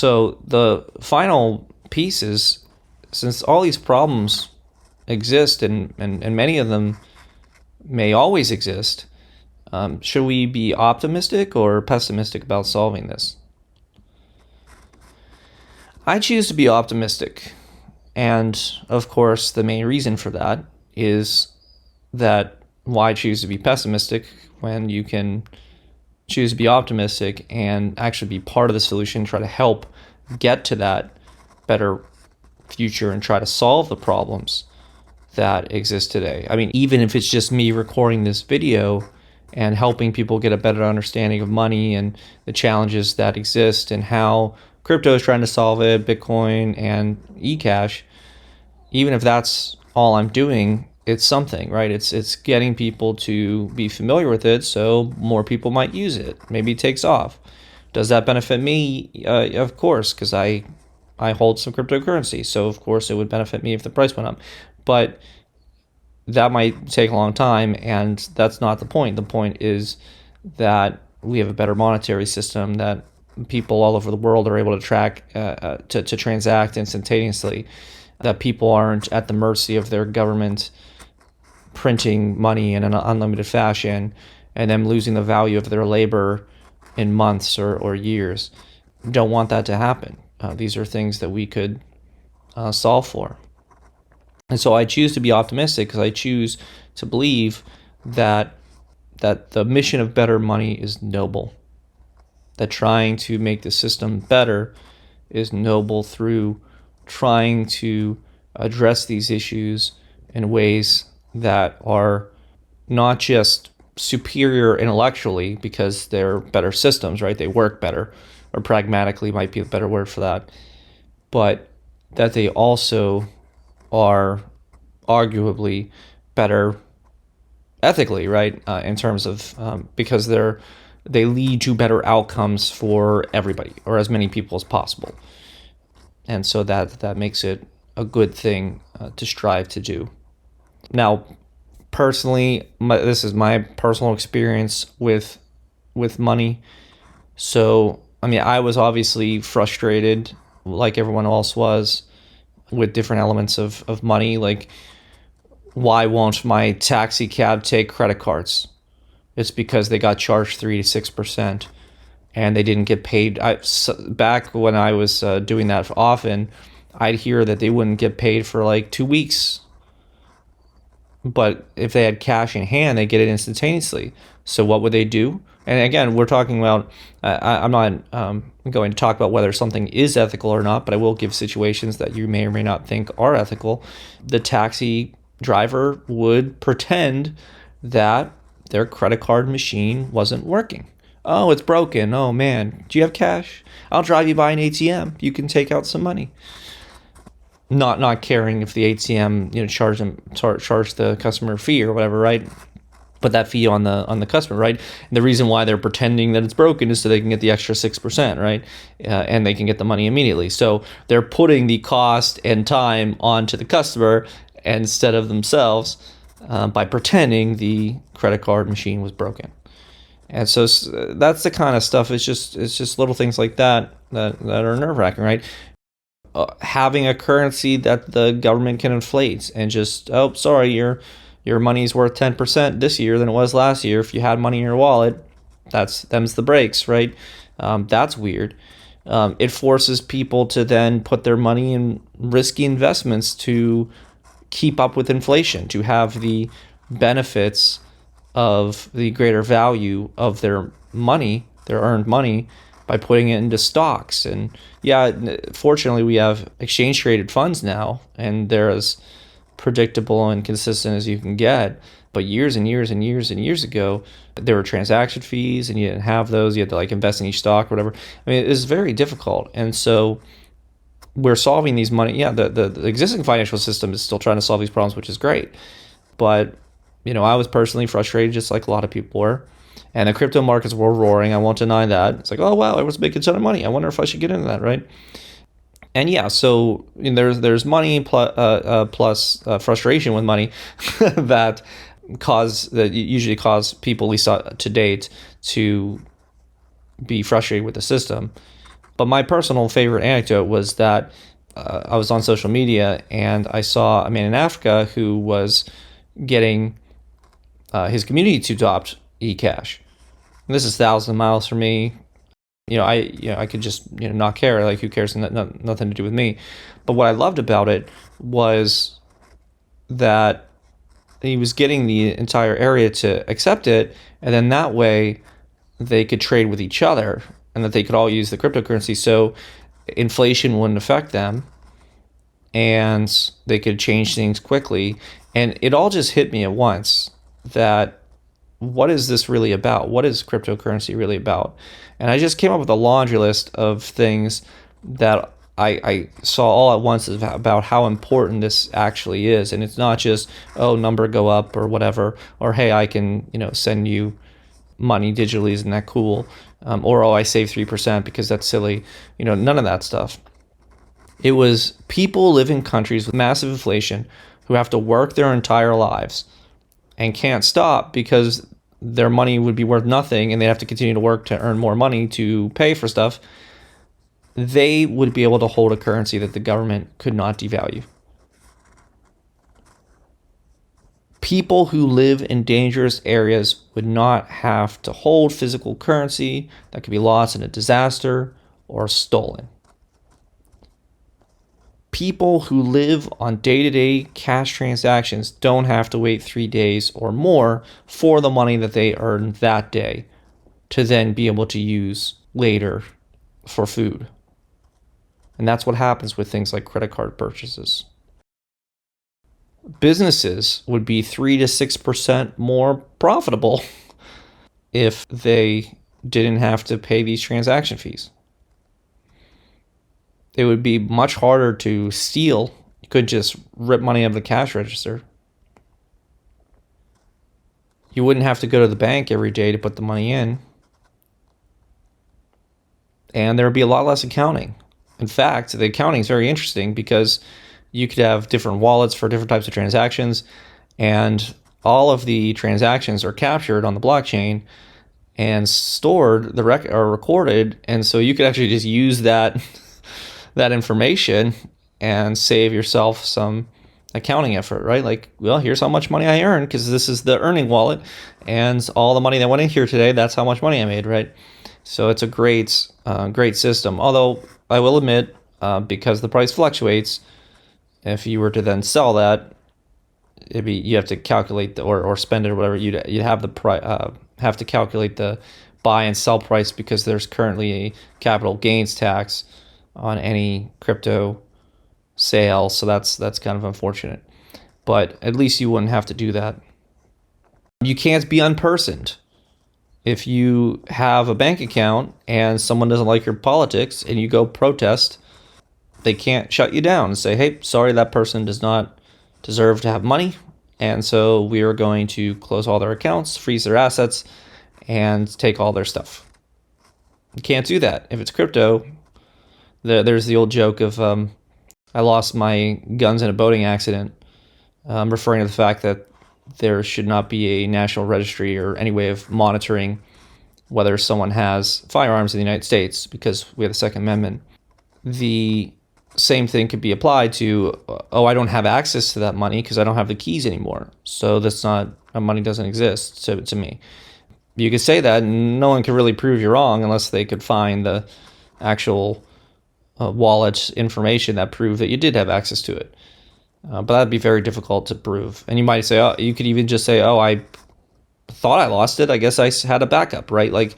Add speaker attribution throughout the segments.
Speaker 1: So the final piece is, since all these problems exist and many of them may always exist, should we be optimistic or pessimistic about solving this? I choose to be optimistic. And of course, the main reason for that is that why choose to be pessimistic when you can choose to be optimistic and actually be part of the solution, try to help get to that better future and try to solve the problems that exist today. I mean, even if it's just me recording this video and helping people get a better understanding of money and the challenges that exist and how crypto is trying to solve it, Bitcoin and eCash, even if that's all I'm doing, it's something, right? It's getting people to be familiar with it so more people might use it. Maybe it takes off. Does that benefit me? Of course, because I hold some cryptocurrency. So of course it would benefit me if the price went up. But that might take a long time, and that's not the point. The point is that we have a better monetary system, that people all over the world are able to track, to transact instantaneously, that people aren't at the mercy of their government printing money in an unlimited fashion and them losing the value of their labor in months or years. We don't want that to happen. These are things that we could solve for. And so I choose to be optimistic because I choose to believe that the mission of better money is noble, that trying to make the system better is noble through trying to address these issues in ways that are not just superior intellectually because they're better systems, right? They work better, or pragmatically might be a better word for that, but that they also are arguably better ethically, right? In terms of because they lead to better outcomes for everybody, or as many people as possible, and so that makes it a good thing to strive to do. Now, personally, this is my personal experience with money. So, I mean, I was obviously frustrated, like everyone else was, with different elements of money. Like, why won't my taxi cab take credit cards? It's because they got charged 3 to 6%, and they didn't get paid. Back when I was doing that often, I'd hear that they wouldn't get paid for like 2 weeks. But if they had cash in hand, they get it instantaneously. So what would they do? And again, we're talking about, I'm not going to talk about whether something is ethical or not, but I will give situations that you may or may not think are ethical. The taxi driver would pretend that their credit card machine wasn't working. Oh, it's broken. Oh man, do you have cash? I'll drive you by an ATM. You can take out some money. Not caring if the ATM, charge the customer fee or whatever, right? Put that fee on the customer, right? And the reason why they're pretending that it's broken is so they can get the extra 6%, right? And they can get the money immediately. So they're putting the cost and time onto the customer instead of themselves by pretending the credit card machine was broken. And so that's the kind of stuff. It's just little things like that are nerve-wracking, right? Having a currency that the government can inflate and just, oh, sorry, your money's worth 10% this year than it was last year. If you had money in your wallet, them's the breaks, right? That's weird. It forces people to then put their money in risky investments to keep up with inflation, to have the benefits of the greater value of their money, their earned money, by putting it into stocks. And yeah, fortunately we have exchange traded funds now, and they're as predictable and consistent as you can get. But years and years and years and years ago, there were transaction fees, and you didn't have those. You had to like invest in each stock or whatever. I mean, it was very difficult. And so we're solving these money. Yeah, the existing financial system is still trying to solve these problems, which is great. But I was personally frustrated, just like a lot of people were. And the crypto markets were roaring. I won't deny that. It's like, oh wow, I was making a ton of money. I wonder if I should get into that, right? And yeah, so there's money plus frustration with money that usually cause people, at least to date, to be frustrated with the system. But my personal favorite anecdote was that I was on social media and I saw a man in Africa who was getting his community to adopt eCash. And this is thousands of miles from me. I could just not care. Like, who cares? Nothing to do with me. But what I loved about it was that he was getting the entire area to accept it, and then that way they could trade with each other, and that they could all use the cryptocurrency, so inflation wouldn't affect them, and they could change things quickly. And it all just hit me at once that, what is this really about? What is cryptocurrency really about? And I just came up with a laundry list of things that I saw all at once about how important this actually is. And it's not just, oh, number go up or whatever, or hey, I can send you money digitally, isn't that cool? Or, oh, I save 3% because that's silly. None of that stuff. It was people live in countries with massive inflation who have to work their entire lives and can't stop because their money would be worth nothing and they have to continue to work to earn more money to pay for stuff. They would be able to hold a currency that the government could not devalue. People who live in dangerous areas would not have to hold physical currency that could be lost in a disaster or stolen. People who live on day-to-day cash transactions don't have to wait 3 days or more for the money that they earn that day to then be able to use later for food. And that's what happens with things like credit card purchases. Businesses would be 3 to 6% more profitable if they didn't have to pay these transaction fees. It would be much harder to steal. You couldn't just rip money out of the cash register. You wouldn't have to go to the bank every day to put the money in. And there would be a lot less accounting. In fact, the accounting is very interesting because you could have different wallets for different types of transactions, and all of the transactions are captured on the blockchain and stored, or recorded, and so you could actually just use that information and save yourself some accounting effort, right? Like, well, here's how much money I earned because this is the earning wallet, and all the money that went in here today, that's how much money I made, right? So it's a great system. Although I will admit, because the price fluctuates, if you were to then sell that, you have to calculate or spend it or whatever. You'd have have to calculate the buy and sell price because there's currently a capital gains tax on any crypto sale. So that's kind of unfortunate. But at least you wouldn't have to do that. You can't be unpersoned. If you have a bank account and someone doesn't like your politics and you go protest, they can't shut you down and say, hey, sorry, that person does not deserve to have money, and so we are going to close all their accounts, freeze their assets, and take all their stuff. You can't do that. If it's crypto, there's the old joke of I lost my guns in a boating accident, referring to the fact that there should not be a national registry or any way of monitoring whether someone has firearms in the United States because we have the Second Amendment. The same thing could be applied to, oh, I don't have access to that money because I don't have the keys anymore. So that money doesn't exist to me. You could say that, and no one could really prove you wrong unless they could find the actual wallet information that proved that you did have access to it. But that'd be very difficult to prove. And you might say, oh, you could even just say, oh, I thought I lost it. I guess I had a backup, right? Like,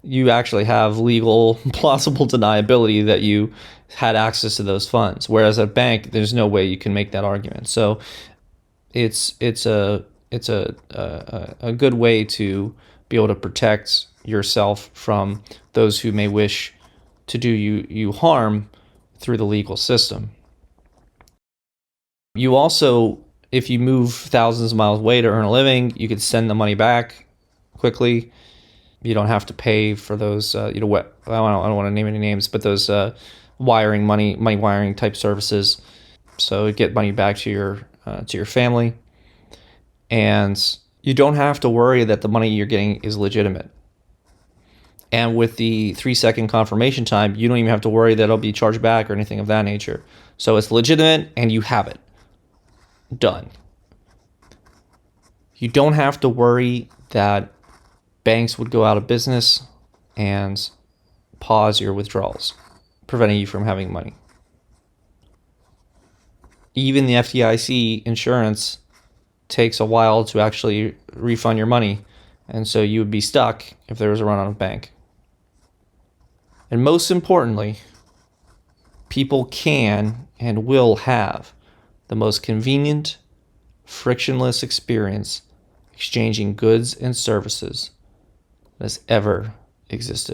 Speaker 1: you actually have legal, plausible deniability that you had access to those funds. Whereas at a bank, there's no way you can make that argument. So it's a good way to be able to protect yourself from those who may wish to do you harm through the legal system. You also, if you move thousands of miles away to earn a living, you could send the money back quickly. You don't have to pay for those, I don't want to name any names, but those money wiring type services. So get money back to your family, and you don't have to worry that the money you're getting is legitimate. And with the 3-second confirmation time, you don't even have to worry that it'll be charged back or anything of that nature. So it's legitimate and you have it. Done. You don't have to worry that banks would go out of business and pause your withdrawals, preventing you from having money. Even the FDIC insurance takes a while to actually refund your money, and so you would be stuck if there was a run on a bank. And most importantly, people can and will have the most convenient, frictionless experience exchanging goods and services that has ever existed.